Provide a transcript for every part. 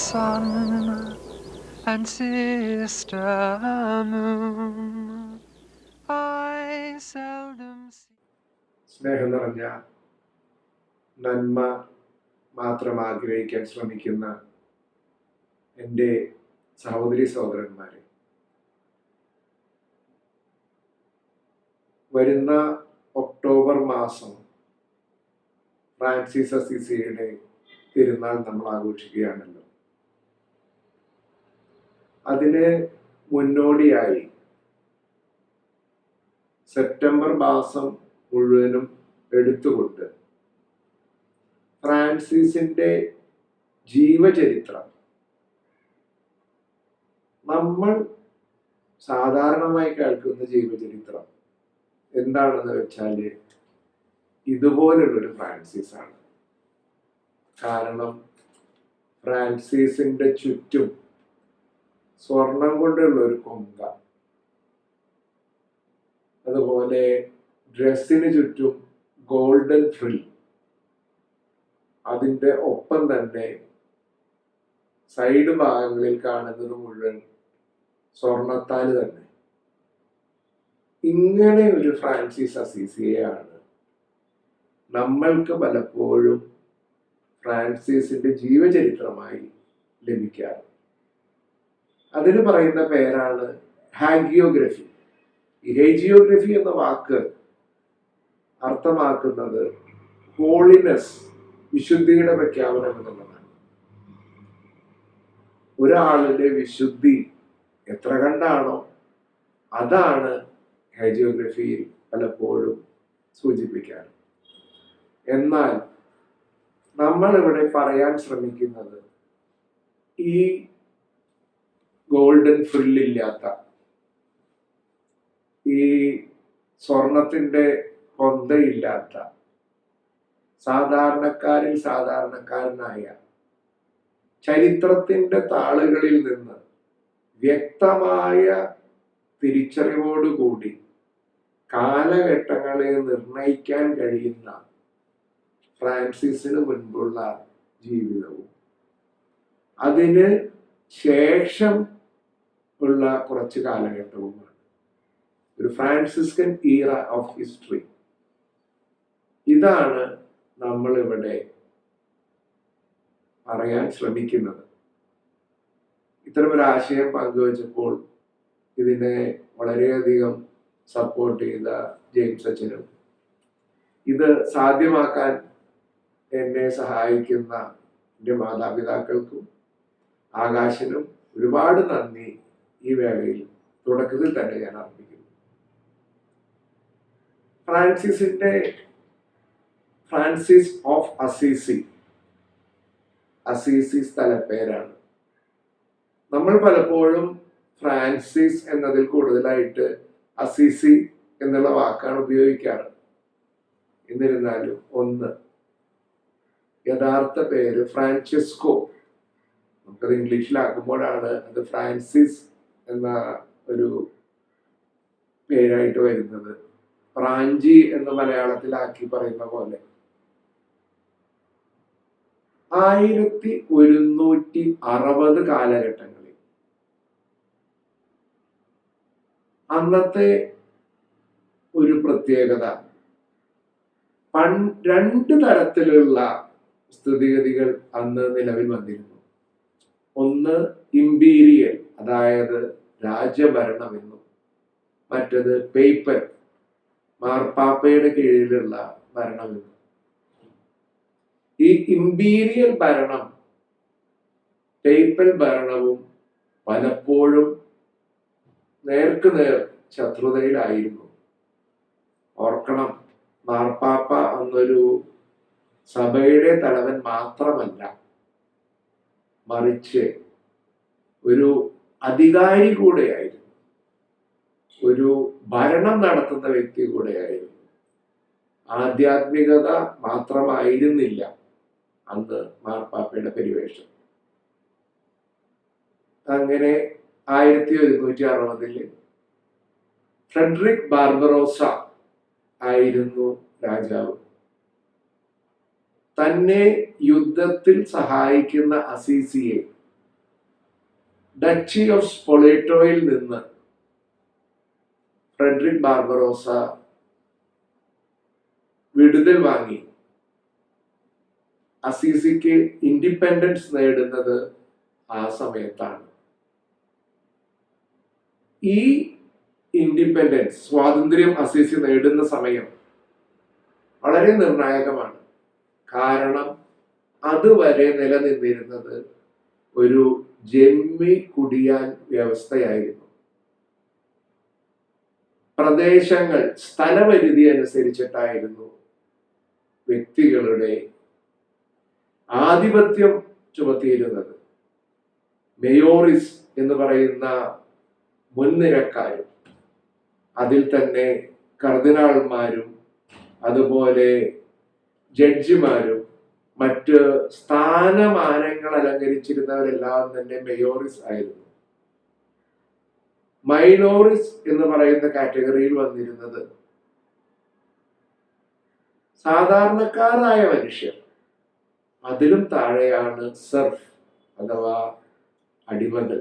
sun and sister moon, I seldom see. സ്നേഹം നിറഞ്ഞ നന്മ മാത്രം ആഗ്രഹിക്കാൻ ശ്രമിക്കുന്ന എൻ്റെ സഹോദരി സഹോദരന്മാരെ, വരുന്ന ഒക്ടോബർ മാസം ഫ്രാൻസിസ് അസീസിയുടെ തിരുനാൾ നമ്മൾ ആഘോഷിക്കുകയാണല്ലോ. അതിന് മുന്നോടിയായി സെപ്റ്റംബർ മാസം മുഴുവനും എടുത്തുകൊണ്ട് ഫ്രാൻസിസിന്റെ ജീവചരിത്രം നമ്മൾ സാധാരണമായി കേൾക്കുന്ന ജീവചരിത്രം എന്താണെന്ന് വെച്ചാൽ ഇതുപോലുള്ളൊരു ഫ്രാൻസിസ് ആണ്. കാരണം ഫ്രാൻസിസിന്റെ ചുറ്റും സ്വർണം കൊണ്ടുള്ള ഒരു കൊങ്ക, അതുപോലെ ഡ്രസ്സിന് ചുറ്റും ഗോൾഡൻ ഫ്രിൽ, അതിൻ്റെ ഒപ്പം തന്നെ സൈഡ് ഭാഗങ്ങളിൽ കാണുന്നത് മുഴുവൻ സ്വർണത്താല് തന്നെ. ഇങ്ങനെ ഒരു ഫ്രാൻസിസ് അസീസിയെയാണ് നമ്മൾക്ക് പലപ്പോഴും ഫ്രാൻസിസിന്റെ ജീവചരിത്രമായി ലഭിക്കാറ്. അതിന് പറയുന്ന പേരാണ് ഹാഗിയോഗ്രഫി. ഈ ഹേജിയോഗ്രഫി എന്ന വാക്ക് അർത്ഥമാക്കുന്നത് ഹോളിനെസ്, വിശുദ്ധിയുടെ പ്രഖ്യാപനം എന്നുള്ളതാണ്. ഒരാളുടെ വിശുദ്ധി എത്ര കണ്ടാണോ അതാണ് ഹേജിയോഗ്രഫിയിൽ പലപ്പോഴും സൂചിപ്പിക്കാറ്. എന്നാൽ നമ്മൾ ഇവിടെ പറയാൻ ശ്രമിക്കുന്നത് ഈ ഗോൾഡൻ ഫ്രില്ലില്ലാത്ത, ഈ സ്വർണത്തിന്റെ കൊന്തയില്ലാത്ത, സാധാരണക്കാരിൽ സാധാരണക്കാരനായ, ചരിത്രത്തിന്റെ താളുകളിൽ നിന്ന് വ്യക്തമായ തിരിച്ചറിവോടുകൂടി കാലഘട്ടങ്ങളെ നിർണയിക്കാൻ കഴിയുന്ന ഫ്രാൻസിസിന് മുൻപുള്ള ജീവിതവും അതിന് ശേഷം ഉള്ള കുറച്ച് കാലഘട്ടവുമാണ് ഒരു ഫ്രാൻസിസ്കൻ ഈറ ഓഫ് ഹിസ്റ്ററി. ഇതാണ് നമ്മളിവിടെ പറയാൻ ശ്രമിക്കുന്നത്. ഇത്തരമൊരു ആശയം പങ്കുവച്ചപ്പോൾ ഇതിനെ വളരെയധികം സപ്പോർട്ട് ചെയ്ത ജെയിംസ് അച്ഛനും ഇത് സാധ്യമാക്കാൻ എന്നെ സഹായിക്കുന്ന എൻ്റെ മാതാപിതാക്കൾക്കും ആകാശനും ഒരുപാട് നന്ദി ഈ വേളയിൽ തുടക്കത്തിൽ തന്നെ ഞാൻ അർപ്പിക്കുന്നു. ഫ്രാൻസിസ് ഓഫ് അസീസി, അസീസി സ്ഥലപ്പേരാണ്. നമ്മൾ പലപ്പോഴും ഫ്രാൻസിസ് എന്നതിൽ കൂടുതലായിട്ട് അസീസി എന്നുള്ള വാക്കാണ് ഉപയോഗിക്കാറ്. എന്നിരുന്നാലും ഒന്ന്, യഥാർത്ഥ പേര് ഫ്രാൻസിസ്കോ. നമുക്കത് ഇംഗ്ലീഷിലാക്കുമ്പോഴാണ് അത് ഫ്രാൻസിസ് എന്ന ഒരു പേരായിട്ട് വരുന്നത്. ഫ്രാഞ്ചി എന്ന് മലയാളത്തിലാക്കി പറയുന്ന പോലെ 1160 കാലഘട്ടങ്ങളിൽ അന്നത്തെ ഒരു പ്രത്യേകത, രണ്ട് തരത്തിലുള്ള സ്ഥിതിഗതികൾ അന്ന് നിലവിൽ വന്നിരുന്നു. ഒന്ന് ഇമ്പീരിയൽ, അതായത് രാജഭരണമെന്നും, മറ്റത് പേപ്പൽ, മാർപ്പാപ്പയുടെ കീഴിലുള്ള ഭരണമെന്നും. ഈ ഇമ്പീരിയൽ ഭരണം, പേപ്പൽ ഭരണവും പലപ്പോഴും നേർക്കുനേർ ശത്രുതയിലായിരുന്നു. ഓർക്കണം, മാർപ്പാപ്പ എന്നൊരു സഭയുടെ തലവൻ മാത്രമല്ല, മറിച്ച് ഒരു അധികാരി കൂടെയായിരുന്നു, ഒരു ഭരണം നടത്തുന്ന വ്യക്തി കൂടെയായിരുന്നു. ആധ്യാത്മികത മാത്രമായിരുന്നില്ല അന്ന് മാർപ്പാപ്പയുടെ പരിവേഷം. അങ്ങനെ 1160 ഫ്രെഡറിക് ബാർബറോസ ആയിരുന്നു രാജാവ്. തന്നെ യുദ്ധത്തിൽ സഹായിക്കുന്ന അസീസിയെ ഡച്ചി ഓഫ് സ്പൊളേറ്റോയിൽ നിന്ന് ഫ്രെഡറിക് ബാർബറോസ വിടുതൽ വാങ്ങി അസീസിക്ക് ഇൻഡിപെൻഡൻസ് നേടുന്നത് ആ സമയത്താണ്. ഈ ഇൻഡിപെൻഡൻസ്, സ്വാതന്ത്ര്യം അസീസി നേടുന്ന സമയം വളരെ നിർണായകമാണ്. കാരണം അതുവരെ നിലനിന്നിരുന്നത് ഒരു ജന്മി കുടിയാൻ വ്യവസ്ഥയായിരുന്നു. പ്രദേശങ്ങൾ സ്ഥലപരിധി അനുസരിച്ചിട്ടായിരുന്നു വ്യക്തികളുടെ ആധിപത്യം ചുമത്തിയിരുന്നത്. മേയോറിസ് എന്ന് പറയുന്ന മുൻനിരക്കാരും അതിൽ തന്നെ കർദിനാൾമാരും അതുപോലെ ജഡ്ജിമാരും മറ്റ് സ്ഥാനമാനങ്ങൾ അലങ്കരിച്ചിരുന്നവരെല്ലാം തന്നെ മേയോറിസ് ആയിരുന്നു. മൈനോറിസ് എന്ന് പറയുന്ന കാറ്റഗറിയിൽ വന്നിരുന്നത് സാധാരണക്കാരായ മനുഷ്യർ. അതിലും താഴെയാണ് സെർഫ് അഥവാ അടിമകൾ.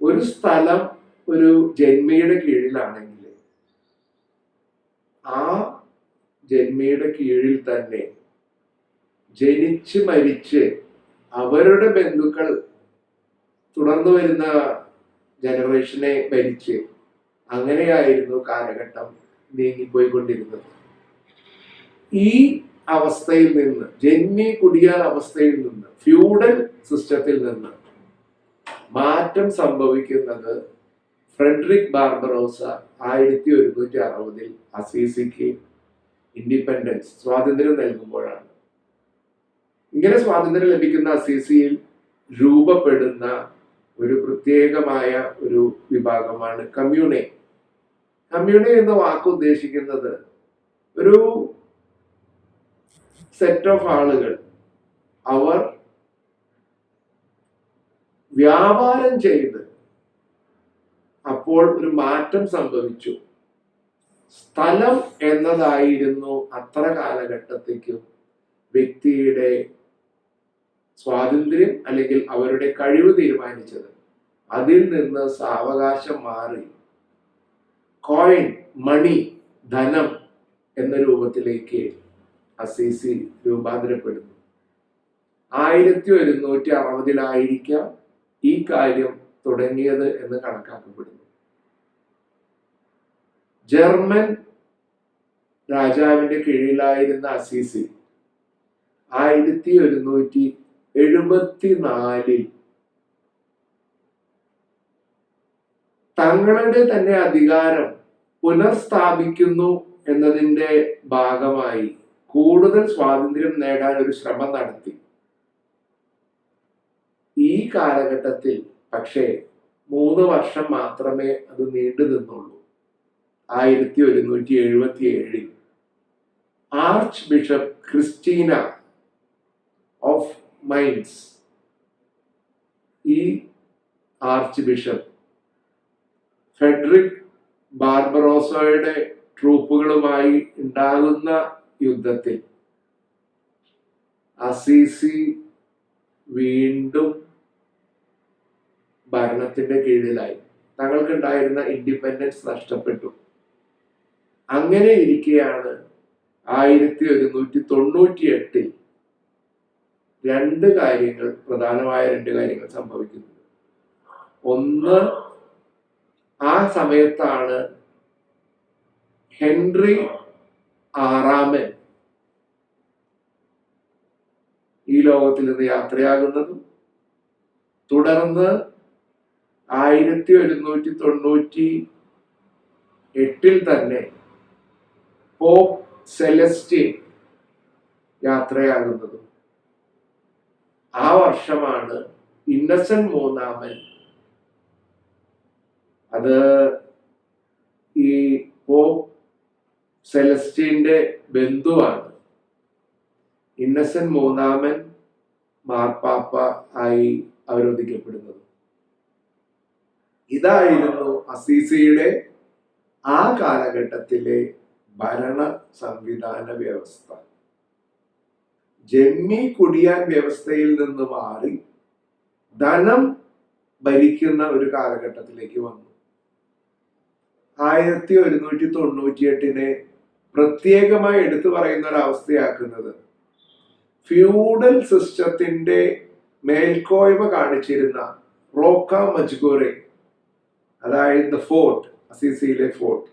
ഒരു സ്ഥലം ഒരു ജന്മിയുടെ കീഴിലാണെങ്കിൽ ആ ജന്മിയുടെ കീഴിൽ തന്നെ ജനിച്ച് മരിച്ച് അവരുടെ ബന്ധുക്കൾ തുടർന്നു വരുന്ന ജനറേഷനെ ഭരിച്ച് അങ്ങനെയായിരുന്നു കാലഘട്ടം നീങ്ങിപ്പോയിക്കൊണ്ടിരുന്നത്. ഈ അവസ്ഥയിൽ നിന്ന്, ജന്മി കുടിയാൻ അവസ്ഥയിൽ നിന്ന്, ഫ്യൂഡൽ സിസ്റ്റത്തിൽ നിന്ന് മാറ്റം സംഭവിക്കുന്നത് ഫ്രെഡറിക് ബാർബറോസ 1160 അസീസിക്ക് ഇൻഡിപെൻഡൻസ്, സ്വാതന്ത്ര്യം നൽകുമ്പോഴാണ്. ഇങ്ങനെ സ്വാതന്ത്ര്യം ലഭിക്കുന്ന അസീസിയിൽ രൂപപ്പെടുന്ന ഒരു പ്രത്യേകമായ ഒരു വിഭാഗമാണ് കമ്മ്യൂണെ. കമ്മ്യൂണെ എന്ന വാക്ക് ഉദ്ദേശിക്കുന്നത് ഒരു സെറ്റ് ഓഫ് ആളുകൾ, അവർ വ്യാപാരം ചെയ്ത് അപ്പോൾ ഒരു മാറ്റം സംഭവിച്ചു. സ്ഥലം എന്നതായിരുന്നു അത്ര കാലഘട്ടത്തേക്കും വ്യക്തിയുടെ സ്വാതന്ത്ര്യം അല്ലെങ്കിൽ അവരുടെ കഴിവ് തീരുമാനിച്ചത്. അതിൽ നിന്ന് സാവകാശം മാറി കോയിൻ, മണി, ധനം എന്ന രൂപത്തിലേക്ക് അസീസി രൂപാന്തരപ്പെടുന്നു. 1160 ഈ കാര്യം തുടങ്ങിയത് എന്ന് കണക്കാക്കപ്പെടുന്നു. ജർമ്മൻ രാജാവിന്റെ കീഴിലായിരുന്ന അസീസി 1174 തങ്ങളുടെ തന്നെ അധികാരം പുനഃസ്ഥാപിക്കുന്നു എന്നതിന്റെ ഭാഗമായി കൂടുതൽ സ്വാതന്ത്ര്യം നേടാൻ ഒരു ശ്രമം നടത്തി. ഈ കാലഘട്ടത്തിൽ പക്ഷേ 3 വർഷം മാത്രമേ അത് നീണ്ടു നിന്നുള്ളൂ. 1177 archbishop Christina of Mainz, ഈ ആർച്ച് ബിഷപ്പ് ഫ്രെഡറിക് ബാർബറോസയുടെ ട്രൂപ്പുകളുമായി ഉണ്ടാകുന്ന യുദ്ധത്തിൽ അസീസി വീണ്ടും ഭരണത്തിന്റെ കീഴിലായി. തങ്ങൾക്കുണ്ടായിരുന്ന ഇൻഡിപെൻഡൻസ് നഷ്ടപ്പെട്ടു. അങ്ങനെ ഇരിക്കെയാണ് 1198 പ്രധാനമായ രണ്ട് കാര്യങ്ങൾ സംഭവിക്കുന്നത്. ഒന്ന്, ആ സമയത്താണ് ഹെൻറി ആറാമൻ ഈ ലോകത്തിൽ നിന്ന് യാത്രയാകുന്നതും തുടർന്ന് 1198 തന്നെ പോപ്പ് സെലസ്റ്റിൻ യാത്രയാകുന്നതും. ആ വർഷമാണ് ഇന്നസെന്റ് മൂന്നാമൻ, അത് ഈ പോപ്പ് സെലസ്റ്റിന്റെ ബന്ധുവാണ്, ഇന്നസെന്റ് മൂന്നാമൻ മാർപ്പാപ്പ ആയി അവരോധിക്കപ്പെടുന്നത്. ഇതായിരുന്നു അസീസിയുടെ ആ കാലഘട്ടത്തിലെ ഭരണ സംവിധാന വ്യവസ്ഥ. ജന്മി കുടിയാൻ വ്യവസ്ഥയിൽ നിന്ന് മാറി ധനം ഭരിക്കുന്ന ഒരു കാലഘട്ടത്തിലേക്ക് വന്നു. 1198 പ്രത്യേകമായി എടുത്തു പറയുന്ന ഒരു അവസ്ഥയാക്കുന്നത് ഫ്യൂഡൽ സിസ്റ്റത്തിന്റെ മേൽക്കോയ്മ കാണിച്ചിരുന്ന റോക്ക മജ്ഗോറെ, അതായത് ഫോർട്ട്, അസീസിയിലെ ഫോർട്ട്,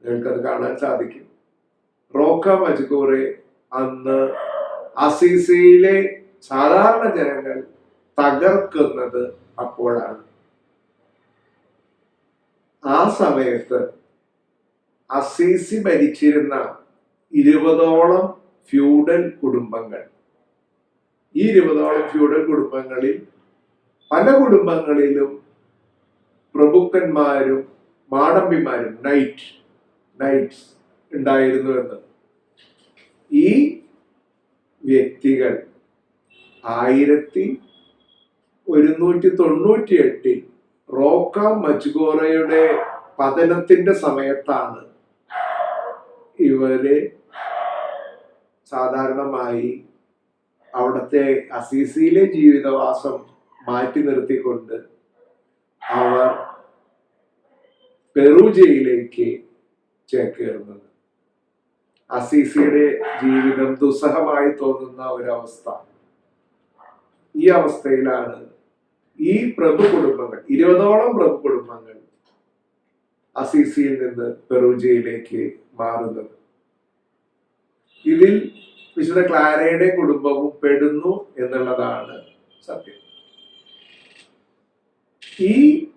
നിങ്ങൾക്കത് കാണാൻ സാധിക്കും. റോക്ക മജ്ഗോറെ അന്ന് അസീസിയിലെ സാധാരണ ജനങ്ങൾ തകർക്കുന്നത് അപ്പോഴാണ്. ആ സമയത്ത് അസീസി ഭരിച്ചിരുന്ന 20ഓളം ഫ്യൂഡൽ കുടുംബങ്ങൾ, ഈ 20ഓളം ഫ്യൂഡൽ കുടുംബങ്ങളിൽ പല കുടുംബങ്ങളിലും പ്രഭുക്കന്മാരും മാടമ്പിമാരും നൈറ്റ്സ് ഉണ്ടായിരുന്നുവെന്ന് ഈ വ്യക്തികൾ 1198 റോക്ക മജ്ഗോറയുടെ പതനത്തിന്റെ സമയത്താണ് ഇവര് സാധാരണമായി അവിടുത്തെ അസീസിയിലെ ജീവിതവാസം മാറ്റി നിർത്തിക്കൊണ്ട് അവർ പെറൂജയിലേക്ക് ചേക്കേറുന്നത്. അസീസിയുടെ ജീവിതം ദുസ്സഹമായി തോന്നുന്ന ഒരവസ്ഥ. ഈ അവസ്ഥയിലാണ് ഈ പ്രഭു കുടുംബങ്ങൾ, 20ഓളം പ്രഭു കുടുംബങ്ങൾ അസീസിയിൽ നിന്ന് പെറൂജയിലേക്ക് മാറുന്നത്. ഇതിൽ വിശുദ്ധ ക്ലാരയുടെ കുടുംബവും പെടുന്നു എന്നുള്ളതാണ് സത്യം. ഈ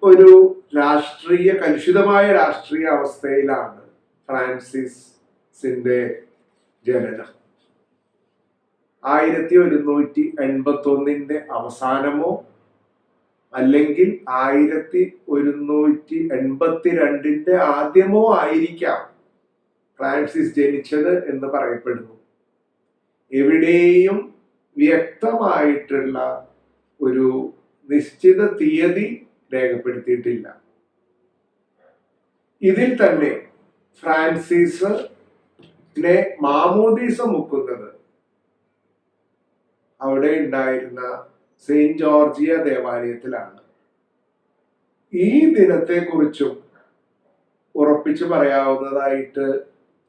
ഒരു കലുഷിതമായ രാഷ്ട്രീയ അവസ്ഥയിലാണ് ഫ്രാൻസിസിന്റെ ജനനം. 1181 അവസാനമോ അല്ലെങ്കിൽ 1182 ആദ്യമോ ആയിരിക്കാം ഫ്രാൻസിസ് ജനിച്ചത് എന്ന് പറയപ്പെടുന്നു. എവിടെയും വ്യക്തമായിട്ടുള്ള ഒരു നിശ്ചിത തീയതി രേഖപ്പെടുത്തിയിട്ടില്ല. ഇതിൽ തന്നെ ഫ്രാൻസിസിനെ മാമോദീസ മുക്കുന്നത് അവിടെ ഉണ്ടായിരുന്ന സെയിന്റ് ജോർജിയ ദേവാലയത്തിലാണ്. ഈ ദിനത്തെക്കുറിച്ചും ഉറപ്പിച്ചു പറയാവുന്നതായിട്ട്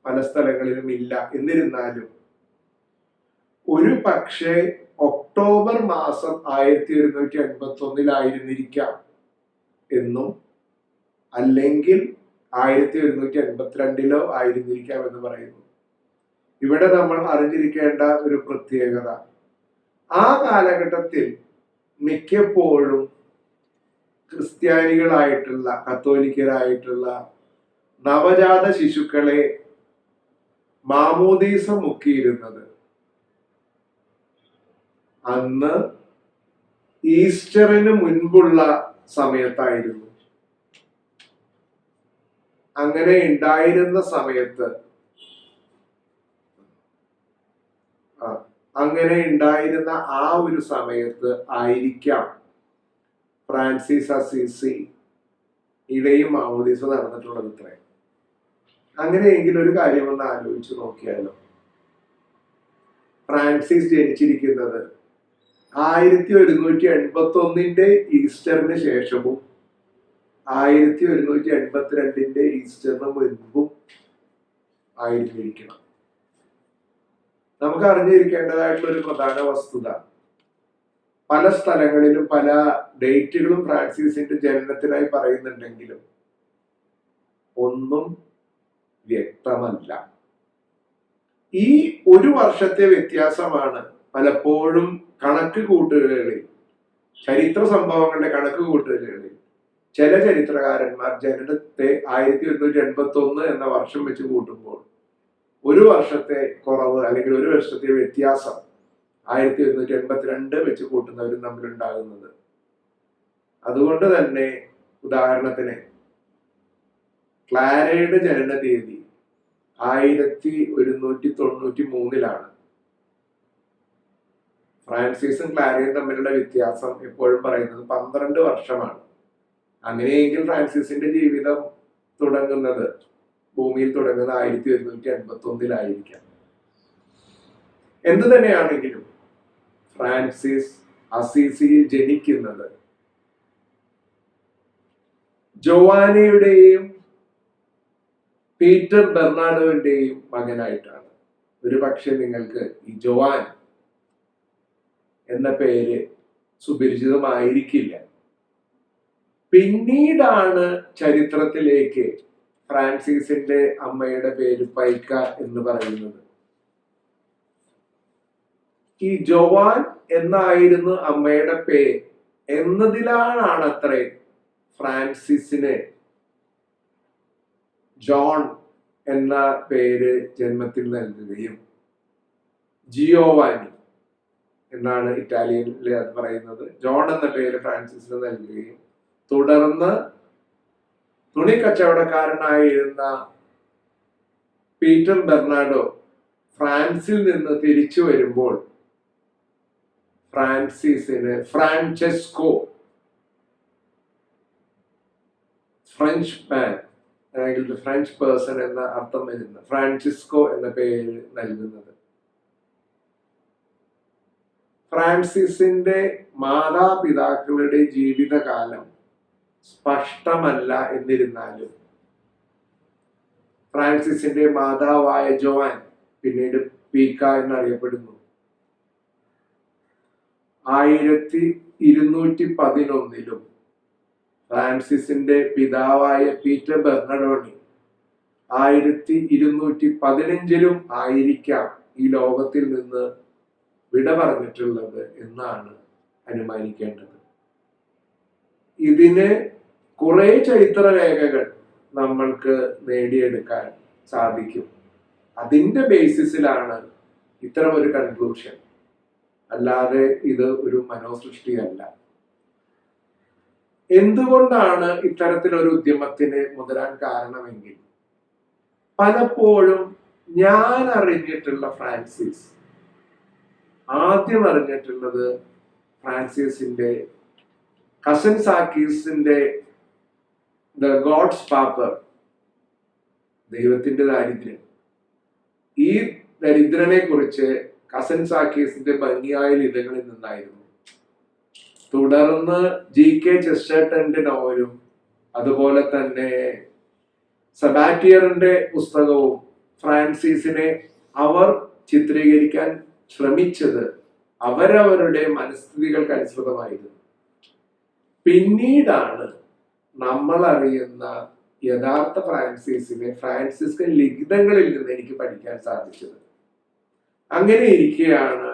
പല സ്ഥലങ്ങളിലും ഇല്ല. എന്നിരുന്നാലും ഒരു പക്ഷേ ഒക്ടോബർ മാസം 1181 എന്നും അല്ലെങ്കിൽ 1182 ആയിരുന്നിരിക്കാം എന്ന് പറയുന്നു. ഇവിടെ നമ്മൾ അറിഞ്ഞിരിക്കേണ്ട ഒരു പ്രത്യേകത, ആ കാലഘട്ടത്തിൽ മിക്കപ്പോഴും ക്രിസ്ത്യാനികളായിട്ടുള്ള കത്തോലിക്കരായിട്ടുള്ള നവജാത ശിശുക്കളെ മാമോദീസ മുക്കിയിരുന്നത് അന്ന് ഈസ്റ്ററിന് മുൻപുള്ള സമയത്തായിരുന്നു. അങ്ങനെ ഉണ്ടായിരുന്ന ആ ഒരു സമയത്ത് ആയിരിക്കാം ഫ്രാൻസിസ് അസീസി ഇടയും മാമോദീസ നടന്നിട്ടുള്ളത്. ഇത്രയും അങ്ങനെയെങ്കിൽ ഒരു കാര്യം ഒന്ന് ആലോചിച്ച് നോക്കിയാലോ. ഫ്രാൻസിസ് ജനിച്ചിരിക്കുന്നത് 1181 ഈസ്റ്ററിന് ശേഷവും 1182 ഈസ്റ്ററിന് മുൻപും ആയിരുന്നിരിക്കണം. നമുക്ക് അറിഞ്ഞിരിക്കേണ്ടതായിട്ടുള്ള ഒരു പ്രധാന വസ്തുത, പല സ്ഥലങ്ങളിലും പല ഡേറ്റുകളും ഫ്രാൻസിസിന്റെ ജനനത്തിനായി പറയുന്നുണ്ടെങ്കിലും ഒന്നും വ്യക്തമല്ല. ഈ ഒരു വർഷത്തെ വ്യത്യാസമാണ് പലപ്പോഴും കണക്ക് കൂട്ടുകളിൽ, ചരിത്ര സംഭവങ്ങളുടെ കണക്ക് കൂട്ടുകളിൽ ചില ചരിത്രകാരന്മാർ ജനനത്തെ 1181 എന്ന വർഷം വെച്ച് കൂട്ടുമ്പോൾ ഒരു വർഷത്തെ കുറവ് അല്ലെങ്കിൽ ഒരു വർഷത്തെ വ്യത്യാസം 1182 വെച്ച് കൂട്ടുന്നവരും തമ്മിലുണ്ടാകുന്നത്. അതുകൊണ്ട് തന്നെ ഉദാഹരണത്തിന് ക്ലാരയുടെ ജനന തീയതി 1193 ഫ്രാൻസിസും ക്ലാരയും തമ്മിലുള്ള വ്യത്യാസം എപ്പോഴും പറയുന്നത് 12 വർഷമാണ്. അങ്ങനെയെങ്കിൽ ഫ്രാൻസിസിന്റെ ജീവിതം തുടങ്ങുന്നത്, ഭൂമിയിൽ തുടങ്ങുന്നത് 1181 എന്തു തന്നെയാണെങ്കിലും ഫ്രാൻസിസ് അസീസിയിൽ ജനിക്കുന്നത് ജോവാനയുടെയും പീറ്റർ ബെർണാഡോവിന്റെയും മകനായിട്ടാണ്. ഒരു പക്ഷെ നിങ്ങൾക്ക് ഈ ജോവാൻ എന്ന പേര് സുപരിചിതമായിരിക്കില്ല. പിന്നീടാണ് ചരിത്രത്തിലേക്ക് ഫ്രാൻസിസിന്റെ അമ്മയുടെ പേര് പൈക്ക എന്ന് പറയുന്നത്. ഈ ജോവാൻ എന്നായിരുന്നു അമ്മയുടെ പേര് എന്നതിലാണ് അത്രേ ഫ്രാൻസിസിന് ജോൺ എന്ന പേര് ജന്മത്തിൽ നൽകുകയും ജിയോവാനി എന്നാണ് ഇറ്റാലിയനിൽ അത് പറയുന്നത്. ജോൺ എന്ന പേര് ഫ്രാൻസിസിന് നൽകുകയും തുടർന്ന് തുണി കച്ചവടക്കാരനായിരുന്ന പീറ്റർ ബെർണാഡോ ഫ്രാൻസിൽ നിന്ന് തിരിച്ചു വരുമ്പോൾ ഫ്രാൻസിസിന് ഫ്രാൻചെസ്കോ, ഫ്രഞ്ച് മാൻ അല്ലെങ്കിൽ ഫ്രഞ്ച് പേഴ്സൺ എന്ന അർത്ഥം വരുന്ന ഫ്രാൻസിസ്കോ എന്ന പേര് നൽകുന്നത്. ഫ്രാൻസിസിന്റെ മാതാപിതാക്കളുടെ ജീവിതകാലം സ്പഷ്ടമല്ല എന്നിരുന്നാലും ഫ്രാൻസിസിന്റെ മാതാവായ ജോവാൻ, പിന്നീട് പീക്ക എന്നറിയപ്പെടുന്നു, 1211 ഫ്രാൻസിസിന്റെ പിതാവായ പീറ്റർ ബെർണഡോണി 1215 ആയിരിക്കാം ഈ ലോകത്തിൽ നിന്ന് വിട പറഞ്ഞിട്ടുള്ളത് എന്നാണ് അനുമാനിക്കേണ്ടത്. ഇതിന് കുറെ ചരിത്രരേഖകൾ നമ്മൾക്ക് നേടിയെടുക്കാൻ സാധിക്കും. അതിന്റെ ബേസിസിലാണ് ഇത്തരം ഒരു കൺക്ലൂഷൻ, അല്ലാതെ ഇത് ഒരു മനോസൃഷ്ടിയല്ല. എന്തുകൊണ്ടാണ് ഇത്തരത്തിലൊരു ഉദ്യമത്തിന് മുതിരാൻ കാരണമെങ്കിൽ, പലപ്പോഴും ഞാൻ അറിഞ്ഞിട്ടുള്ള ഫ്രാൻസിസ്, ആദ്യം അറിഞ്ഞിട്ടുള്ളത് ഫ്രാൻസിസിന്റെ കസൻ സാക്കീസിന്റെ ദ ഗോഡ്സ് പാപ്പർ, ദൈവത്തിന്റെ ദാരിദ്ര്യം, ഈ ദരിദ്രനെ കുറിച്ച് കസൻ സാക്കീസിന്റെ ഭംഗിയായ ലിഖിതങ്ങളിൽ നിന്നായിരുന്നു. തുടർന്ന് G.K. ചെസ്റ്റർട്ടന്റെ നോവലും അതുപോലെ തന്നെ സബാറ്റിയറിന്റെ പുസ്തകവും ഫ്രാൻസിസിനെ അവർ ചിത്രീകരിക്കാൻ ശ്രമിച്ചത് അവരവരുടെ മനസ്ഥിതികൾക്ക് അനുസൃതമായിരുന്നു. പിന്നീടാണ് നമ്മൾ അറിയുന്ന യഥാർത്ഥ ഫ്രാൻസിസിനെ ഫ്രാൻസിസ്കൻ ലിഖിതങ്ങളിൽ നിന്ന് എനിക്ക് പഠിക്കാൻ സാധിച്ചത്. അങ്ങനെ ഇരിക്കെയാണ്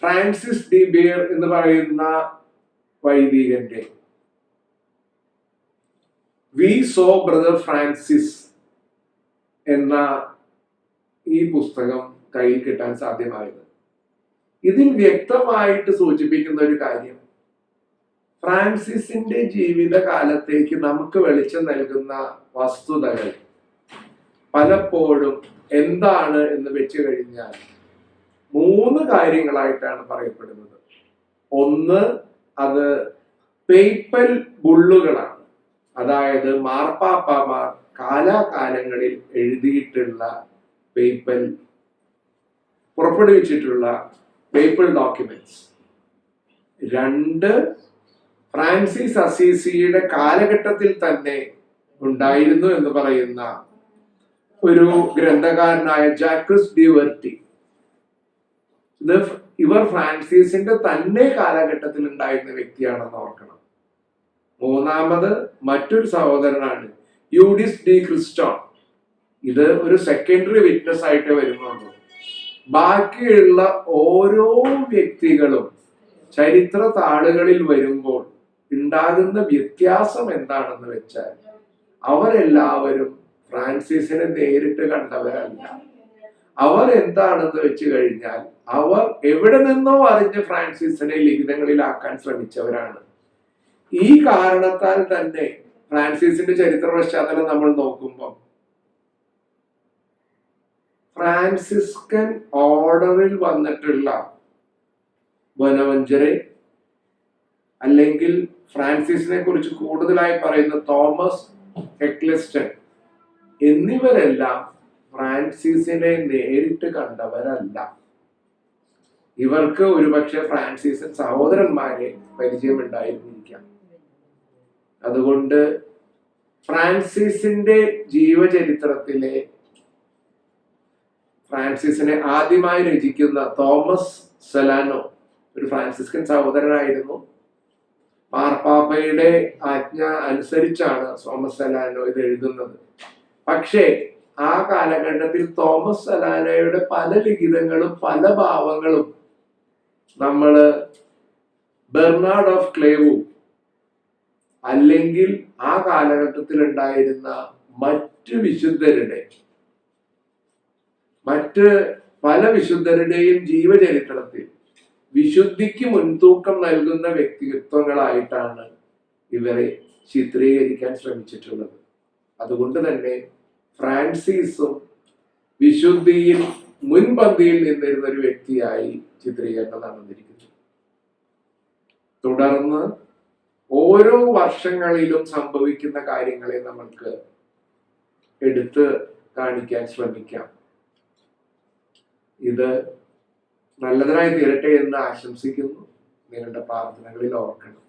ഫ്രാൻസിസ് ഡി ബിയർ എന്ന് പറയുന്ന വൈദികന്റെ വി സോ ബ്രദർ ഫ്രാൻസിസ് എന്ന ഈ പുസ്തകം കയ്യിൽ കിട്ടാൻ സാധ്യമായത്. ഇതിൽ വ്യക്തമായിട്ട് സൂചിപ്പിക്കുന്ന ഒരു കാര്യം, ഫ്രാൻസിസിന്റെ ജീവിതകാലത്തേക്ക് നമുക്ക് വെളിച്ചം നൽകുന്ന വസ്തുതകൾ പലപ്പോഴും എന്താണ് എന്ന് വെച്ച് കഴിഞ്ഞാൽ 3 കാര്യങ്ങളായിട്ടാണ് പറയപ്പെടുന്നത്. ഒന്ന്, അത് പേപ്പൽ ബുള്ളുകളാണ്, അതായത് മാർപ്പാപ്പമാർ കാലാകാലങ്ങളിൽ എഴുതിയിട്ടുള്ള പേപ്പൽ പുറപ്പെടുവിച്ചിട്ടുള്ള പേപ്പൽ ഡോക്യുമെന്റ്സ്. 2, ഫ്രാൻസിസ് അസീസിയുടെ കാലഘട്ടത്തിൽ തന്നെ ഉണ്ടായിരുന്നു എന്ന് പറയുന്ന ഒരു ഗ്രന്ഥകാരനായ ജാക്വസ് ഡി വെർട്ടി. ഇവർ ഫ്രാൻസിസിന്റെ തന്നെ കാലഘട്ടത്തിൽ ഉണ്ടായിരുന്ന വ്യക്തിയാണെന്ന് ഓർക്കണം. 3, മറ്റൊരു സഹോദരനാണ് യൂഡിസ് ഡി ക്രിസ്റ്റോൺ. ഇത് ഒരു സെക്കൻഡറി വിറ്റ്നസ് ആയിട്ട് വരുന്നുള്ളൂ. ബാക്കിയുള്ള ഓരോ വ്യക്തികളും ചരിത്ര താളുകളിൽ വരുമ്പോൾ ഉണ്ടാകുന്ന വ്യത്യാസം എന്താണെന്ന് വെച്ചാൽ, അവരെല്ലാവരും ഫ്രാൻസിസിനെ നേരിട്ട് കണ്ടവരല്ല. അവർ എന്താണെന്ന് വെച്ച് കഴിഞ്ഞാൽ, അവർ എവിടെ നിന്നോ അറിഞ്ഞ് ഫ്രാൻസിസിനെ ലിഖിതങ്ങളിലാക്കാൻ ശ്രമിച്ചവരാണ്. ഈ കാരണത്താൽ തന്നെ ഫ്രാൻസിസിന്റെ ചരിത്ര പശ്ചാത്തലം നമ്മൾ നോക്കുമ്പോൾ ഫ്രാൻസിസ്കൻ ഓർഡറിൽ വന്നിട്ടുള്ള ബൊനവഞ്ചറെ, അല്ലെങ്കിൽ ഫ്രാൻസിസിനെ കുറിച്ച് കൂടുതലായി പറയുന്ന തോമസ് എക്ലിസ്റ്റൺ എന്നിവരെല്ലാം ഫ്രാൻസിസിനെ നേരിട്ട് കണ്ടവരല്ല. ഇവർക്ക് ഒരുപക്ഷെ ഫ്രാൻസിസൻ സഹോദരന്മാരെ പരിചയമുണ്ടായിരുന്നിരിക്കാം. അതുകൊണ്ട് ഫ്രാൻസിസിന്റെ ജീവചരിത്രത്തിലെ ഫ്രാൻസിസിനെ ആദ്യമായി രചിക്കുന്ന തോമസ് സെലാനോ ഒരു ഫ്രാൻസിസ്കൻ സഹോദരനായിരുന്നു. മാർപ്പാപ്പയുടെ ആജ്ഞ അനുസരിച്ചാണ് തോമസ് സെലാനോ ഇത് എഴുതുന്നത്. പക്ഷേ ആ കാലഘട്ടത്തിൽ തോമസ് സെലാനോയുടെ പല ലിഖിതങ്ങളും പല ഭാവങ്ങളും നമ്മള് ബെർണാഡ് ഓഫ് ക്ലേവു അല്ലെങ്കിൽ ആ കാലഘട്ടത്തിൽ ഉണ്ടായിരുന്ന മറ്റ് പല വിശുദ്ധരുടെയും ജീവചരിത്രത്തിൽ വിശുദ്ധിക്ക് മുൻതൂക്കം നൽകുന്ന വ്യക്തിത്വങ്ങളായിട്ടാണ് ഇവരെ ചിത്രീകരിക്കാൻ ശ്രമിച്ചിട്ടുള്ളത്. അതുകൊണ്ട് തന്നെ ഫ്രാൻസിസും വിശുദ്ധിയിൽ മുൻപന്തിയിൽ നിന്നിരുന്ന ഒരു വ്യക്തിയായി ചിത്രീകരണം നടന്നിരിക്കുന്നു. തുടർന്ന് ഓരോ വർഷങ്ങളിലും സംഭവിക്കുന്ന കാര്യങ്ങളെ നമ്മൾക്ക് എടുത്ത് കാണിക്കാൻ ശ്രമിക്കാം. ഇത് നല്ലതിനായി തീരട്ടെ എന്ന് ആശംസിക്കുന്നു. നിങ്ങളുടെ പ്രാർത്ഥനകളിൽ ഓർക്കണം.